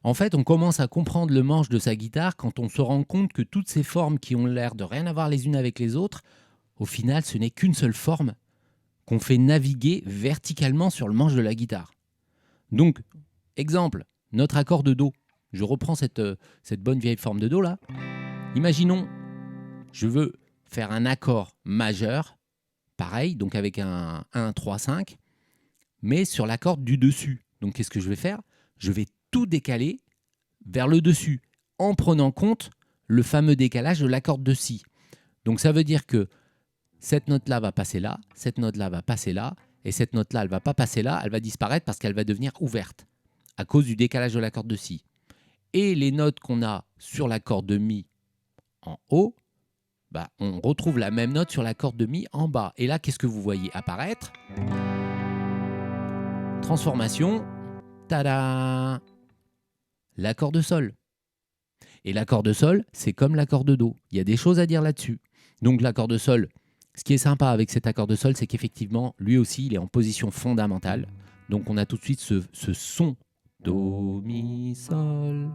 En fait, on commence à comprendre le manche de sa guitare quand on se rend compte que toutes ces formes qui ont l'air de rien avoir les unes avec les autres, au final, ce n'est qu'une seule forme qu'on fait naviguer verticalement sur le manche de la guitare. Donc, exemple, notre accord de Do. Je reprends cette bonne vieille forme de Do là. Imaginons, je veux faire un accord majeur, pareil, donc avec un 1, 3, 5, mais sur la corde du dessus. Donc qu'est-ce que je vais faire? Je vais tout décaler vers le dessus, en prenant compte le fameux décalage de la corde de Si. Donc ça veut dire que cette note-là va passer là, cette note-là va passer là, et cette note-là, elle ne va pas passer là, elle va disparaître parce qu'elle va devenir ouverte, à cause du décalage de la corde de Si. Et les notes qu'on a sur la corde de Mi en haut, bah, on retrouve la même note sur la corde de Mi en bas. Et là, qu'est-ce que vous voyez apparaître? Transformation, tada! L'accord de Sol. Et l'accord de Sol, c'est comme l'accord de Do. Il y a des choses à dire là-dessus. Donc l'accord de Sol, ce qui est sympa avec cet accord de Sol, c'est qu'effectivement, lui aussi, il est en position fondamentale. Donc on a tout de suite ce son Do, Mi, Sol.